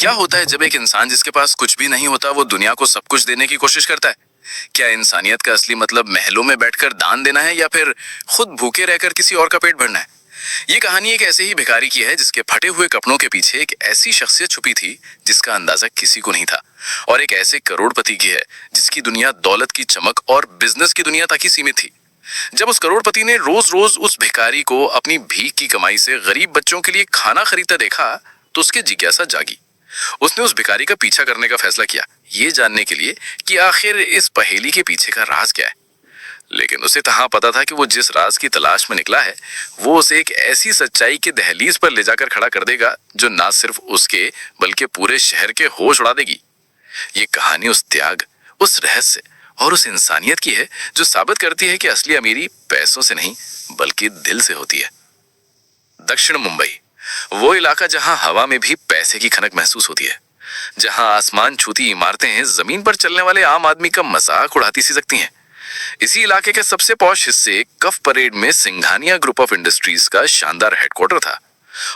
क्या होता है जब एक इंसान जिसके पास कुछ भी नहीं होता वो दुनिया को सब कुछ देने की कोशिश करता है? क्या इंसानियत का असली मतलब महलों में बैठकर दान देना है या फिर खुद भूखे रहकर किसी और का पेट भरना है? ये कहानी एक ऐसे ही भिखारी की है जिसके फटे हुए कपड़ों के पीछे एक ऐसी शख्सियत छुपी थी जिसका अंदाजा किसी को नहीं था, और एक ऐसे करोड़पति की है जिसकी दुनिया दौलत की चमक और बिजनेस की दुनिया तक ही सीमित थी। जब उस करोड़पति ने रोज रोज उस भिखारी को अपनी भीख की कमाई से गरीब बच्चों के लिए खाना खरीदता देखा तो उसकी जिज्ञासा जागी। उसने उस भिखारी का पीछा करने का फैसला किया, ये जानने के लिए कि आखिर इस पहेली के पीछे का राज क्या है। लेकिन उसे कहाँ पता था कि वो जिस राज की तलाश में निकला है वो उसे एक ऐसी सच्चाई के दहलीज पर ले जाकर खड़ा कर देगा जो ना सिर्फ उसके बल्कि पूरे शहर के होश उड़ा देगी। ये कहानी उस त्याग, उस रहस्य और उस इंसानियत की है जो साबित करती है कि असली अमीरी पैसों से नहीं बल्कि दिल से होती है। दक्षिण मुंबई, वो इलाका जहां हवा में भी पैसे की खनक महसूस होती है, जहां आसमान छूती इमारतें जमीन पर चलने वाले आम आदमी का मजाक उड़ाती सी सकती हैं। इसी इलाके के सबसे पॉश हिस्से कफ परेड में सिंघानिया ग्रुप ऑफ इंडस्ट्रीज का शानदार हेडक्वार्टर था,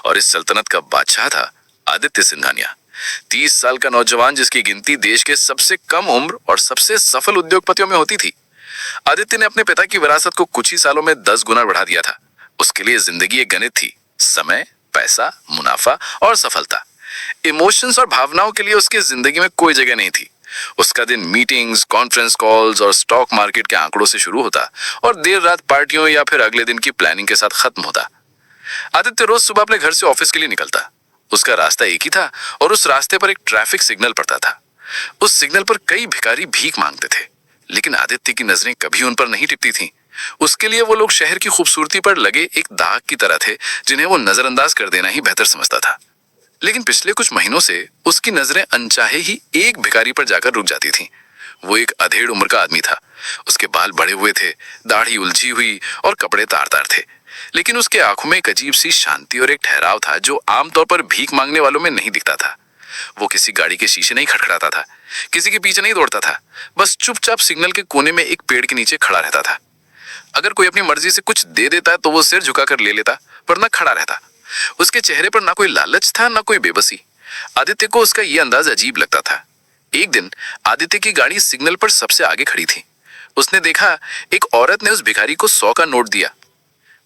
और इस सल्तनत का बादशाह था आदित्य सिंघानिया, 30 साल का नौजवान जिसकी गिनती देश के सबसे कम उम्र और सबसे सफल उद्योगपतियों में होती थी। आदित्य ने अपने पिता की विरासत को कुछ ही सालों में 10 गुना बढ़ा दिया था। उसके लिए जिंदगी एक गणित थी, समय, पैसा, मुनाफा और सफलता। इमोशंस और भावनाओं के लिए उसकी जिंदगी में कोई जगह नहीं थी। उसका दिन मीटिंग्स, कॉन्फ्रेंस कॉल्स और स्टॉक मार्केट के आंकड़ों से शुरू होता और देर रात पार्टियों या फिर अगले दिन की प्लानिंग के साथ खत्म होता। आदित्य रोज सुबह अपने घर से ऑफिस के लिए निकलता। उसका रास्ता एक ही था और उस रास्ते पर एक ट्रैफिक सिग्नल पड़ता था। उस सिग्नल पर कई भिखारी भीख मांगते थे, लेकिन आदित्य की नजरें कभी उन पर नहीं टिकती थीं। उसके लिए वो लोग शहर की खूबसूरती पर लगे एक दाग की तरह थे जिन्हें वो नजरअंदाज कर देना ही बेहतर समझता था। लेकिन पिछले कुछ महीनों से उसकी नजरें अनचाहे ही एक भिखारी पर जाकर रुक जाती थीं। वो एक अधेड़ उम्र का आदमी था। उसके बाल बड़े हुए थे, दाढ़ी उलझी हुई और कपड़े तार-तार थे, लेकिन उसके आंखों में एक अजीब सी शांति और एक ठहराव था जो आमतौर पर भीख मांगने वालों में नहीं दिखता था। वो किसी गाड़ी के शीशे नहीं खटखटाता था, किसी के पीछे नहीं दौड़ता था, बस चुपचाप सिग्नल के कोने में एक पेड़ के नीचे खड़ा रहता था। अगर कोई अपनी मर्जी से कुछ दे देता तो वो सिर झुकाकर ले लेता, वरना खड़ा रहता। उसके चेहरे पर ना कोई लालच था ना कोई बेबसी। आदित्य को उसका ये अंदाज अजीब लगता था। एक दिन आदित्य की गाड़ी सिग्नल पर सबसे आगे खड़ी थी। उसने देखा एक औरत ने उस भिखारी को 100 का नोट दिया।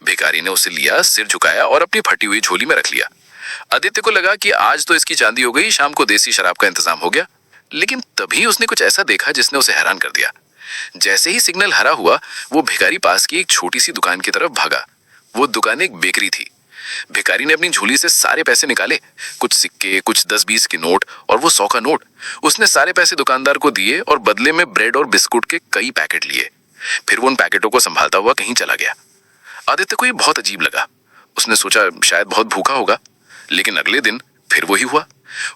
भिखारी ने उसे लिया, सिर झुकाया और अपनी फटी हुई झोली में रख लिया। आदित्य को लगा कि आज तो इसकी चांदी हो गई, शाम को देसी शराब का इंतजाम हो गया। लेकिन तभी उसने कुछ ऐसा देखा जिसने उसे हैरान कर दिया। जैसे ही सिग्नल हरा हुआ वो भिखारी पास की एक छोटी सी दुकान की तरफ भागा। वो दुकान एक बेकरी थी। भिखारी ने अपनी झोली से सारे पैसे निकाले, कुछ सिक्के, कुछ 10-20 के नोट और वो 100 का नोट। उसने सारे पैसे दुकानदार को दिए और बदले में ब्रेड और बिस्कुट के कई पैकेट लिए। फिर वो उन पैकेटों को संभालता हुआ कहीं चला गया। आदित्य को ये बहुत अजीब लगा। उसने सोचा शायद बहुत भूखा होगा, लेकिन अगले दिन फिर वही हुआ।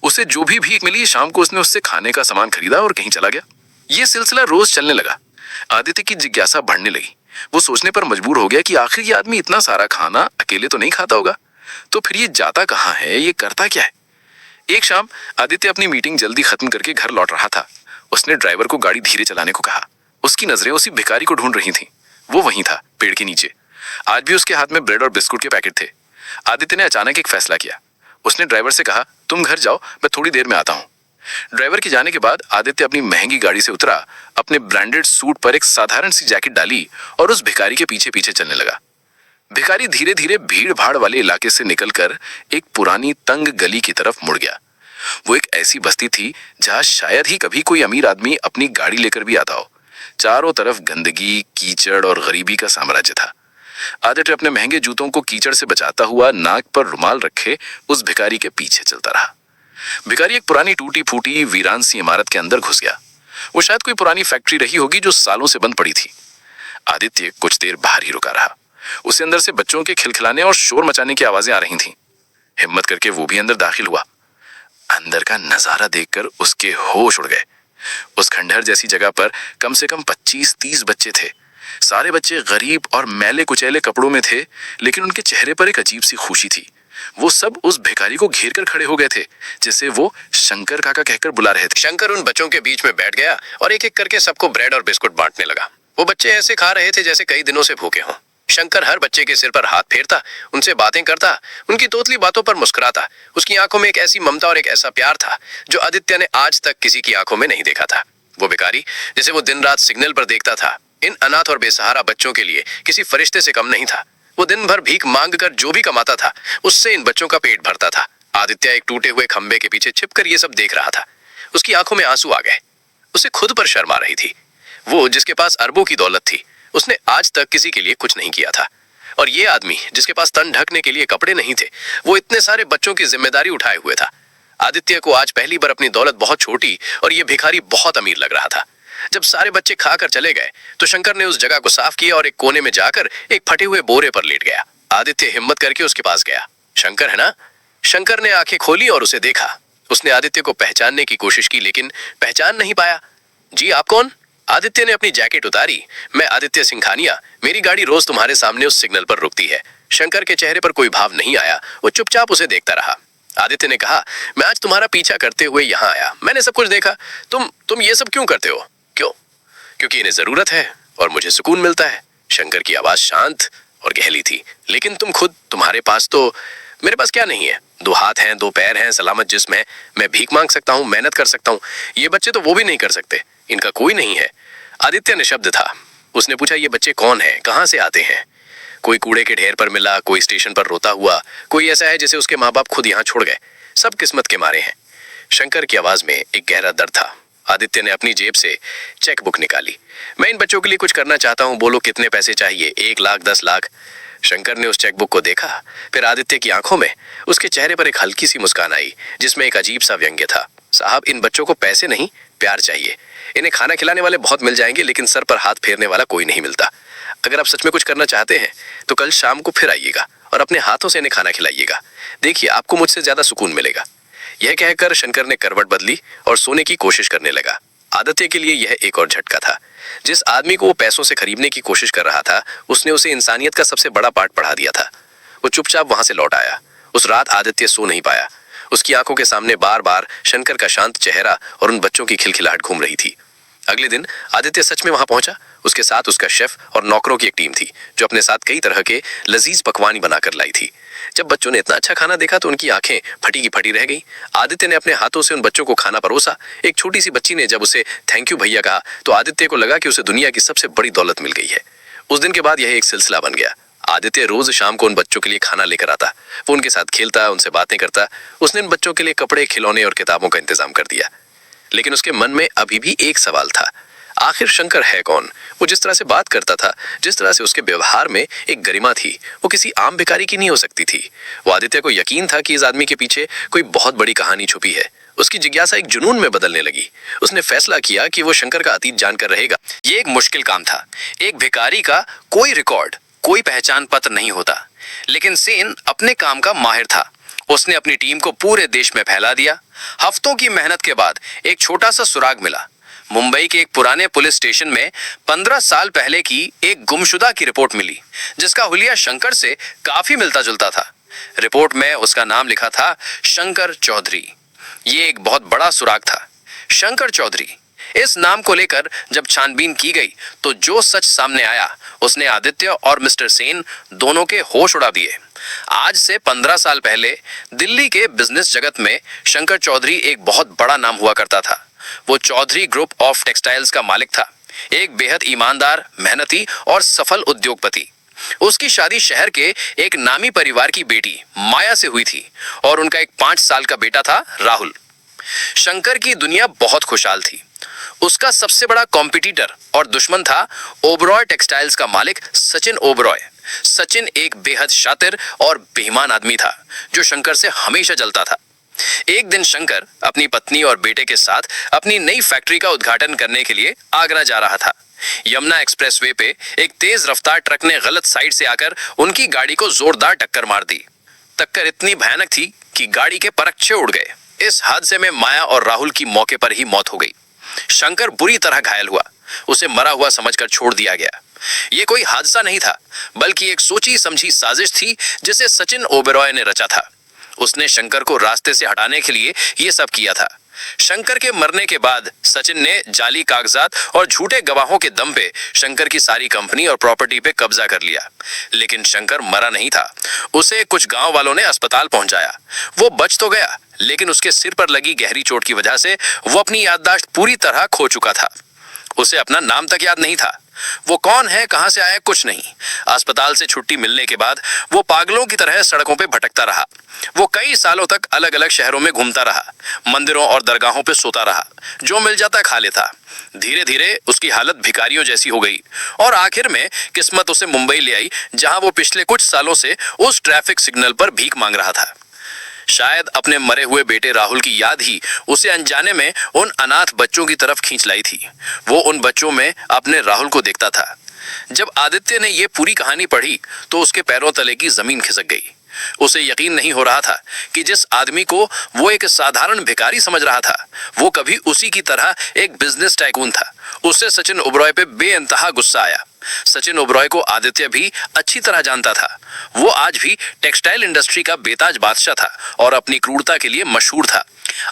उसे जो भी भीख मिली शाम को उसने उससे खाने का सामान खरीदा और कहीं चला गया। ये सिलसिला रोज चलने लगा। आदित्य की जिज्ञासा बढ़ने लगी। वो सोचने पर मजबूर हो गया कि आखिर ये आदमी इतना सारा खाना अकेले तो नहीं खाता होगा, तो फिर ये जाता कहाँ है, ये करता क्या है। एक शाम आदित्य अपनी मीटिंग जल्दी खत्म करके घर लौट रहा था। उसने ड्राइवर को गाड़ी धीरे चलाने को कहा। उसकी नजरें उसी भिखारी को ढूंढ रही थीं। वो वहीं था, पेड़ के नीचे। आज भी उसके हाथ में ब्रेड और बिस्कुट के पैकेट थे। आदित्य ने अचानक एक फैसला किया। उसने ड्राइवर से कहा, तुम घर जाओ, मैं थोड़ी देर में आता हूँ। ड्राइवर के जाने के बाद आदित्य अपनी महंगी गाड़ी से उतरा, अपने ब्रांडेड सूट पर एक साधारण सी जैकेट डाली और उस भिखारी के पीछे पीछे चलने लगा। भिखारी धीरे धीरे भीड़ भाड़ वाले इलाके से निकलकर एक पुरानी तंग गली की तरफ मुड़ गया। वो एक ऐसी बस्ती थी जहां शायद ही कभी कोई अमीर आदमी अपनी गाड़ी लेकर भी आता हो। चारों तरफ गंदगी, कीचड़ और गरीबी का साम्राज्य था। आदित्य अपने महंगे जूतों को कीचड़ से बचाता हुआ नाक पर रुमाल रखे उस भिखारी के पीछे चलता रहा। भिखारी एक पुरानी टूटी फूटी वीरान सी इमारत के अंदर घुस गया। वो शायद कोई पुरानी फैक्ट्री रही होगी जो सालों से बंद पड़ी थी। आदित्य कुछ देर बाहर ही रुका रहा। उसे अंदर से बच्चों के खिलखिलाने और शोर मचाने की आवाजें आ रही थीं। हिम्मत करके वो भी अंदर दाखिल हुआ। अंदर का नजारा देखकर उसके होश उड़ गए। उस खंडहर जैसी जगह पर कम से कम 25-30 बच्चे थे। सारे बच्चे गरीब और मैले कुचैले कपड़ों में थे, लेकिन उनके चेहरे पर एक अजीब सी खुशी थी। वो सब उस भिखारी को घेर कर खड़े हो गए थे, जिसे वो शंकर काका कहकर बुला रहे थे। शंकर उन बच्चों के बीच में बैठ गया और एक एक करके सबको ब्रेड और बिस्कुट बांटने लगा। वो बच्चे ऐसे खा रहे थे जैसे कई दिनों से भूखे हों। शंकर हर बच्चे के सिर पर हाथ फेरता, उनसे बातें करता, उनकी तोतली बातों पर मुस्कुराता। उसकी आंखों में एक ऐसी ममता और एक ऐसा प्यार था जो आदित्य ने आज तक किसी की आंखों में नहीं देखा था। वो भिखारी जिसे वो दिन रात सिग्नल पर देखता था, इन अनाथ और बेसहारा बच्चों के लिए किसी फरिश्ते से कम नहीं था। वो दिन भर भीख मांग कर जो भी कमाता था उससे इन बच्चों का पेट भरता था। आदित्य एक टूटे हुए खंबे के पीछे छिपकर ये सब देख रहा था। उसकी आंखों में आंसू आ गए। उसे खुद पर शर्म आ रही थी। वो जिसके पास अरबों की दौलत थी, उसने आज तक किसी के लिए कुछ नहीं किया था। और ये आदमी जिसके पास तन ढकने के लिए कपड़े नहीं थे, वो इतने सारे बच्चों की जिम्मेदारी उठाए हुए था। आदित्य को आज पहली बार अपनी दौलत बहुत छोटी और ये भिखारी बहुत अमीर लग रहा था। जब सारे बच्चे खाकर चले गए तो शंकर ने उस जगह को साफ किया और एक कोने में जाकर एक फटे हुए बोरे पर लेट गया। आदित्य हिम्मत करके उसके पास गया। शंकर है ना? शंकर ने आंखें खोली और उसे देखा। उसने आदित्य को पहचानने की कोशिश की लेकिन पहचान नहीं पाया। जी आप कौन? आदित्य ने अपनी जैकेट उतारी। मैं आदित्य सिंघानिया, मेरी गाड़ी रोज तुम्हारे सामने उस सिग्नल पर रुकती है। शंकर के चेहरे पर कोई भाव नहीं आया। वो चुपचाप उसे देखता रहा। आदित्य ने कहा, मैं आज तुम्हारा पीछा करते हुए यहाँ आया। मैंने सब कुछ देखा। तुम ये सब क्यों करते हो? क्यों? क्योंकि इन्हें जरूरत है और मुझे सुकून मिलता है। शंकर की आवाज शांत और गहरी थी। लेकिन तुम्हारे पास तो मेरे पास क्या नहीं है? 2 हाथ हैं, 2 पैर हैं, सलामत जिस्म है। मैं भीख मांग सकता हूँ, मेहनत कर सकता हूँ। ये बच्चे तो वो भी नहीं कर सकते। इनका कोई नहीं है। आदित्य निशब्द था। उसने पूछा, ये बच्चे कौन हैं? कहाँ से आते हैं? कोई कूड़े के ढेर पर मिला, कोई स्टेशन पर रोता हुआ, कोई ऐसा है जिसे उसके माँ बाप खुद यहाँ छोड़ गए। सब किस्मत के मारे हैं। शंकर की आवाज में एक गहरा दर्द था। आदित्य ने अपनी जेब से चेक बुक निकाली। मैं इन बच्चों के लिए कुछ करना चाहता हूँ, बोलो कितने पैसे चाहिए? 1 लाख, 10 लाख? शंकर ने उस चेकबुक को देखा। फिर आदित्य की आंखों में, उसके चेहरे पर एक हल्की सी मुस्कान आई जिसमें एक अजीब सा व्यंग्य था। साहब, इन बच्चों को पैसे नहीं, प्यार चाहिए। इन्हें खाना खिलाने वाले बहुत मिल जाएंगे लेकिन सर पर हाथ फेरने वाला कोई नहीं मिलता। अगर आप सच में कुछ करना चाहते हैं तो कल शाम को फिर आइएगा और अपने हाथों से इन्हें खाना खिलाइएगा। देखिए, आपको मुझसे ज्यादा सुकून मिलेगा। यह कहकर शंकर ने करवट बदली और सोने की कोशिश करने लगा। आदित्य के लिए यह एक और झटका था। जिस आदमी को वो पैसों से खरीदने की कोशिश कर रहा था, उसने उसे इंसानियत का सबसे बड़ा पाठ पढ़ा दिया था। वो चुपचाप वहां से लौट आया। उस रात आदित्य सो नहीं पाया। उसकी आंखों के सामने बार बार शंकर का शांत चेहरा और उन बच्चों की खिलखिलाहट घूम रही थी। अगले दिन आदित्य सच में वहां पहुंचा। उसके साथ उसका शेफ और नौकरों की एक टीम थी जो अपने साथ कई तरह के लजीज पकवान बनाकर लाई थी। जब बच्चों ने इतना अच्छा खाना देखा तो उनकी आंखें फटी की फटी रह गई। आदित्य ने अपने हाथों से उन बच्चों को खाना परोसा। एक छोटी सी बच्ची ने जब उसे थैंक यू भैया कहा तो आदित्य को लगा कि उसे दुनिया की सबसे बड़ी दौलत मिल गई है। उस दिन के बाद यह एक सिलसिला बन गया। आदित्य रोज शाम को उन बच्चों के लिए खाना लेकर आता। वो उनके साथ खेलता, उनसे बातें करता। उसने इन बच्चों के लिए कपड़े, खिलौने और किताबों का इंतजाम कर दिया। लेकिन उसके मन में अभी भी एक सवाल था, आखिर शंकर है कौन? वो जिस तरह से बात करता था, जिस तरह से उसके व्यवहार में एक गरिमा थी, वो किसी आम भिखारी की नहीं हो सकती थी। वो आदित्य को यकीन था कि इस आदमी के पीछे कोई बहुत बड़ी कहानी छुपी है। उसकी जिज्ञासा एक जुनून में बदलने लगी। उसने फैसला किया कि वो शंकर का अतीत जानकर रहेगा। ये एक मुश्किल काम था। एक भिखारी का कोई रिकॉर्ड, कोई पहचान पत्र नहीं होता, लेकिन सेन अपने काम का माहिर था। उसने अपनी टीम को पूरे देश में फैला दिया। हफ्तों की मेहनत के बाद एक छोटा सा सुराग मिला। मुंबई के एक पुराने पुलिस स्टेशन में 15 साल पहले की एक गुमशुदा की रिपोर्ट मिली, जिसका हुलिया शंकर से काफी मिलता जुलता था। रिपोर्ट में उसका नाम लिखा था शंकर चौधरी। ये एक बहुत बड़ा सुराग था। शंकर चौधरी, इस नाम को लेकर जब छानबीन की गई तो जो सच सामने आया उसने आदित्य और मिस्टर सेन दोनों के होश उड़ा दिए। आज से 15 साल पहले दिल्ली के बिजनेस जगत में शंकर चौधरी एक बहुत बड़ा नाम हुआ करता था। वो चौधरी ग्रुप ऑफ टेक्सटाइल्स का मालिक था। एक बेहद ईमानदार, मेहनती और सफल उद्योगपति। उसकी शादी शहर के एक नामी परिवार की बेटी माया से हुई थी और उनका एक 5 साल का बेटा था राहुल। शंकर की दुनिया बहुत खुशहाल थी। उसका सबसे बड़ा कॉम्पिटिटर और दुश्मन था ओबरॉय टेक्सटाइल्स का मालिक सचिन ओबरॉय। सचिन एक बेहद शातिर और बेईमान आदमी था जो शंकर से हमेशा जलता था। एक दिन शंकर अपनी पत्नी और बेटे के साथ अपनी नई फैक्ट्री का उद्घाटन करने के लिए आगरा जा रहा था। यमुना एक्सप्रेसवे पे एक तेज रफ्तार ट्रक ने गलत साइड से आकर उनकी गाड़ी को जोरदार टक्कर मार दी। टक्कर इतनी भयानक थी कि गाड़ी के परखचे उड़ गए। इस हादसे में माया और राहुल की मौके पर ही मौत हो गई। शंकर बुरी तरह घायल हुआ। उसे मरा हुआ समझकर छोड़ दिया गया। यह कोई हादसा नहीं था, बल्कि एक सोची समझी साजिश थी जिसे सचिन ओबेरॉय ने रचा था। उसने शंकर को रास्ते से हटाने के लिए यह सब किया था। शंकर के मरने के बाद सचिन ने जाली कागजात और झूठे गवाहों के दम पे शंकर की सारी कंपनी और प्रॉपर्टी पे कब्जा कर लिया। लेकिन शंकर मरा नहीं था। उसे कुछ गांव वालों ने अस्पताल पहुंचाया। वो बच तो गया, लेकिन उसके सिर पर लगी गहरी चोट की वजह से वो अपनी याददाश्त पूरी तरह खो चुका था। उसे अपना नाम तक याद नहीं था। वो कौन है, कहां से आया, कुछ नहीं। अस्पताल से छुट्टी मिलने के बाद वो पागलों की तरह सड़कों पे भटकता रहा। वो कई सालों तक अलग अलग शहरों में घूमता रहा, मंदिरों और दरगाहों पे सोता रहा, जो मिल जाता खा लेता। धीरे धीरे उसकी हालत भिखारियों जैसी हो गई और आखिर में किस्मत उसे मुंबई ले आई, जहां वो पिछले कुछ सालों से उस ट्रैफिक सिग्नल पर भीख मांग रहा था। शायद अपने मरे हुए बेटे राहुल की याद ही उसे अनजाने में उन अनाथ बच्चों की तरफ खींच लाई थी। वो उन बच्चों में अपने राहुल को देखता था। जब आदित्य ने ये पूरी कहानी पढ़ी तो उसके पैरों तले की जमीन खिसक गई। उसे यकीन नहीं हो रहा था कि जिस आदमी को वो एक साधारण भिखारी समझ रहा था, वो कभी उसी की तरह एक बिजनेस टाइकून था। उससे सचिन ओबरॉय पे बेइंतहा गुस्सा आया। सचिन ओबरॉय को आदित्य भी अच्छी तरह जानता था। वो आज भी टेक्सटाइल इंडस्ट्री का बेताज बादशाह था और अपनी क्रूरता के लिए मशहूर था।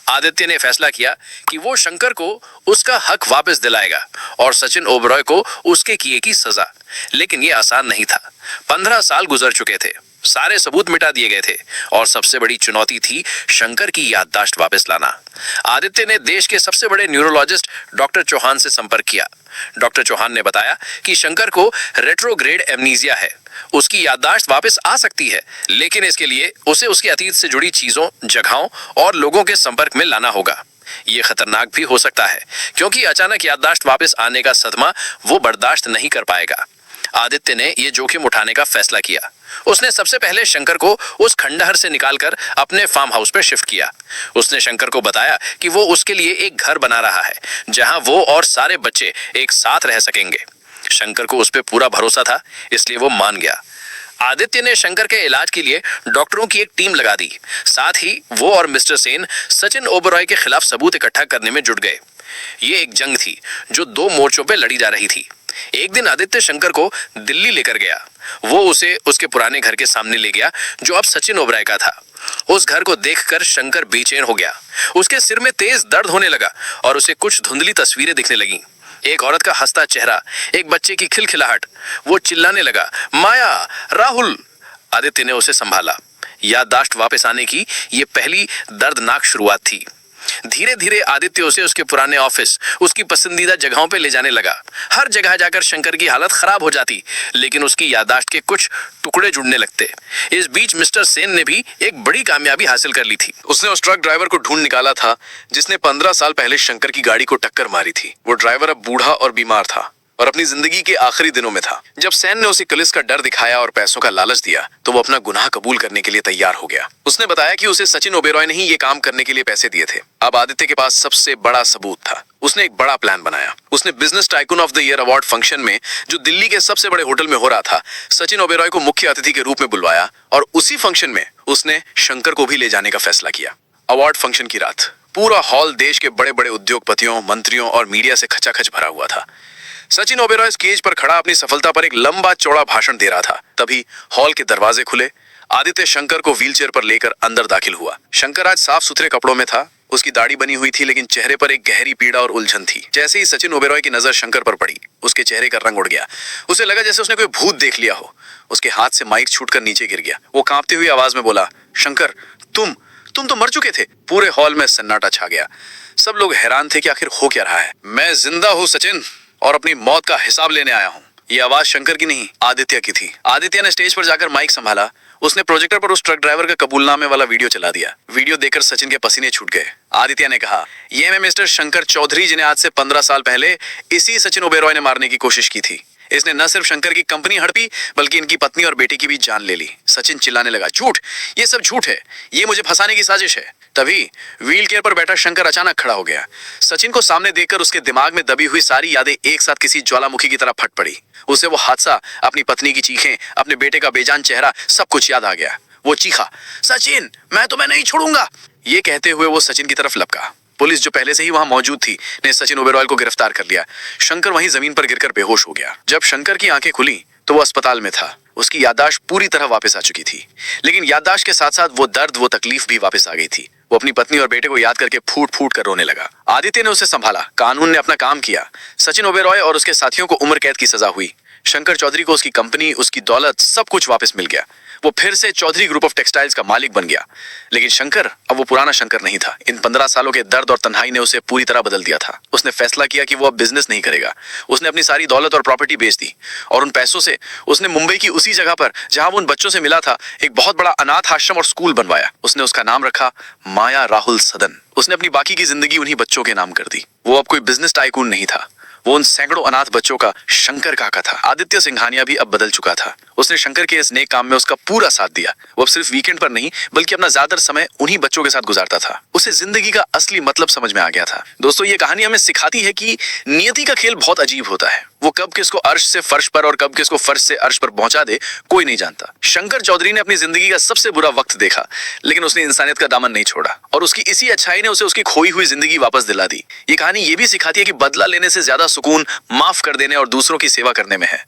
आदित्य ने फैसला किया कि वो शंकर को उसका हक वापस दिलाएगा और सचिन ओबरॉय को उसके किए की सजा। लेकिन ये आसान नहीं था। 15 साल गुजर चुके थे, सारे सबूत मिटा दिए गए थे और सबसे बड़ी चुनौती थी शंकर की याददाश्त वापस लाना। आदित्य ने देश के सबसे बड़े न्यूरोलॉजिस्ट डॉक्टर चौहान से संपर्क किया। डॉक्टर चौहान ने बताया कि शंकर को रेट्रोग्रेड एमनीजिया है। उसकी याददाश्त वापस आ सकती है, लेकिन इसके लिए उसे उसके अतीत से जुड़ी चीजों, जगहों और लोगों के संपर्क में लाना होगा। ये खतरनाक भी हो सकता है, क्योंकि अचानक याददाश्त वापस आने का सदमा वो बर्दाश्त नहीं कर पाएगा। आदित्य ने यह जोखिम उठाने का फैसला किया। उसने सबसे पहले शंकर को उस खंडहर से निकालकर अपने फार्म हाउस पर शिफ्ट किया। उसने शंकर को बताया कि वो उसके लिए एक घर बना रहा है, जहां वो और सारे बच्चे एक साथ रह सकेंगे। शंकर को उस पर पूरा भरोसा था, इसलिए वो मान गया। आदित्य ने शंकर के इलाज के लिए डॉक्टरों की एक टीम लगा दी। साथ ही वो और मिस्टर सेन सचिन ओबरॉय के खिलाफ सबूत इकट्ठा करने में जुट गए। ये एक जंग थी जो 2 मोर्चों पे लड़ी जा रही थी। एक दिन आदित्य शंकर को दिल्ली लेकर गया। वो उसे उसके पुराने घर के सामने ले गया, जो अब सचिन ओबराय का था। उस घर को देखकर शंकर बेचैन हो गया। उसके सिर में तेज दर्द होने लगा और उसे कुछ धुंधली तस्वीरें दिखने लगीं। एक औरत का हंसता चेहरा, एक बच्चे की खिलखिलाहट। वो चिल्लाने लगा, माया, राहुल। आदित्य ने उसे संभाला। याददाश्त वापस आने की ये पहली दर्दनाक शुरुआत थी। धीरे धीरे आदित्य उसे उसके पुराने ऑफिस, उसकी पसंदीदा जगहों पे ले जाने लगा। हर जगह जाकर शंकर की हालत खराब हो जाती, लेकिन उसकी याददाश्त के कुछ टुकड़े जुड़ने लगते। इस बीच मिस्टर सेन ने भी एक बड़ी कामयाबी हासिल कर ली थी। उसने उस ट्रक ड्राइवर को ढूंढ निकाला था जिसने 15 साल पहले शंकर की गाड़ी को टक्कर मारी थी। वो ड्राइवर अब बूढ़ा और बीमार था और अपनी जिंदगी के आखिरी दिनों में था। जब सैन ने उसे पुलिस का डर दिखाया और पैसों का लालच दिया, तो वो अपना गुनाह कबूल करने के लिए तैयार हो गया। उसने बताया कि उसे सचिन ओबेरॉय ने ही ये काम करने के लिए पैसे दिए थे। अब आदित्य के पास सबसे बड़ा सबूत था। उसने एक बड़ा प्लान बनाया। उसने business tycoon of the year award function में, जो दिल्ली के सबसे बड़े होटल में हो रहा था, सचिन ओबेरॉय को मुख्य अतिथि के रूप में बुलवाया और उसी फंक्शन में उसने शंकर को भी ले जाने का फैसला किया। अवार्ड फंक्शन की रात पूरा हॉल देश के बड़े बड़े उद्योगपतियों, मंत्रियों और मीडिया से खचाखच भरा हुआ था। सचिन ओबेरॉय स्टेज पर खड़ा अपनी सफलता पर एक लंबा चौड़ा भाषण दे रहा था। तभी हॉल के दरवाजे खुले। आदित्य शंकर को व्हीलचेयर पर लेकर अंदर दाखिल हुआ। शंकर आज साफ सुथरे कपड़ों में था। उसकी दाढ़ी बनी हुई थी, लेकिन चेहरे पर एक गहरी पीड़ा और उलझन थी। जैसे ही सचिन ओबेरॉय की नजर शंकर पर पड़ी, उसके चेहरे का रंग उड़ गया। उसे लगा जैसे उसने कोई भूत देख लिया हो। उसके हाथ से माइक छूटकर नीचे गिर गया। वो कांपती हुई आवाज में बोला, शंकर, तुम तो मर चुके थे। पूरे हॉल में सन्नाटा छा गया। सब लोग हैरान थे कि आखिर हो क्या रहा है। मैं जिंदा हूँ सचिन, और अपनी मौत का हिसाब लेने आया हूँ। ये आवाज शंकर की नहीं, आदित्य की थी। आदित्य ने स्टेज पर जाकर माइक संभाला। उसने प्रोजेक्टर पर उस ट्रक ड्राइवर का कबूलनामे वाला वीडियो चला दिया। वीडियो देखकर सचिन के पसीने छूट गए। आदित्य ने कहा, ये मैं मिस्टर शंकर चौधरी, जिन्हें आज से 15 साल पहले इसी सचिन ओबेरॉय ने मारने की कोशिश की थी। इसने न सिर्फ शंकर की कंपनी हड़पी, बल्कि इनकी पत्नी और बेटी की भी जान ले ली। सचिन चिल्लाने लगा, झूठ, ये सब झूठ है, ये मुझे फंसाने की साजिश है। तभी व्हील चेयर पर बैठा शंकर अचानक खड़ा हो गया। सचिन को सामने देखकर उसके दिमाग में दबी हुई सारी यादें एक साथ किसी ज्वालामुखी की तरह फट पड़ी। उसे वो हादसा, अपनी पत्नी की चीखें, अपने बेटे का बेजान चेहरा, सब कुछ याद आ गया। वो चीखा, सचिन, मैं तुम्हें नहीं छोड़ूंगा। ये कहते हुए वो सचिन की तरफ लपका। पुलिस, जो पहले से ही वहां मौजूद थी, ने सचिन ओबेरॉय को गिरफ्तार कर लिया। शंकर वहीं जमीन पर गिरकर बेहोश हो गया। जब शंकर की आंखें खुली तो वो अस्पताल में था। उसकी याददाश्त पूरी तरह वापस आ चुकी थी, लेकिन याददाश्त के साथ साथ वो दर्द, वो तकलीफ भी वापस आ गई थी। वो अपनी पत्नी और बेटे को याद करके फूट फूट कर रोने लगा। आदित्य ने उसे संभाला, कानून ने अपना काम किया। सचिन ओबेरॉय और उसके साथियों को उम्र कैद की सजा हुई। शंकर चौधरी को उसकी कंपनी, उसकी दौलत, सब कुछ वापस मिल गया। वो फिर से चौधरी ग्रुप ऑफ टेक्सटाइल्स का मालिक बन गया। लेकिन शंकर अब वो पुराना शंकर नहीं था। इन 15 सालों के दर्द और तन्हाई ने उसे पूरी तरह बदल दिया था। उसने फैसला किया कि वो अब बिजनेस नहीं करेगा। उसने अपनी सारी दौलत और प्रॉपर्टी बेच दी और उन पैसों से उसने मुंबई की उसी जगह पर जहां वो उन बच्चों से मिला था एक बहुत बड़ा अनाथ आश्रम और स्कूल बनवाया। उसने उसका नाम रखा माया राहुल सदन। उसने अपनी बाकी की जिंदगी उन्हीं बच्चों के नाम कर दी। वो अब कोई बिजनेस टाइकून नहीं था, वो उन सैकड़ों अनाथ बच्चों का शंकर काका था। आदित्य सिंघानिया भी अब बदल चुका था। उसने शंकर के इस नेक काम में उसका पूरा साथ दिया। वो अब सिर्फ वीकेंड पर नहीं बल्कि अपना ज्यादातर समय उन्हीं बच्चों के साथ गुजारता था। उसे जिंदगी का असली मतलब समझ में आ गया था। दोस्तों, ये कहानी हमें सिखाती है कि नियति का खेल बहुत अजीब होता है। वो कब किसको अर्श से फर्श पर और कब किसको फर्श से अर्श पर पहुंचा दे, कोई नहीं जानता। शंकर चौधरी ने अपनी जिंदगी का सबसे बुरा वक्त देखा, लेकिन उसने इंसानियत का दामन नहीं छोड़ा और उसकी इसी अच्छाई ने उसे उसकी खोई हुई जिंदगी वापस दिला दी। ये कहानी ये भी सिखाती है कि बदला लेने से ज्यादा सुकून माफ कर देने और दूसरों की सेवा करने में है।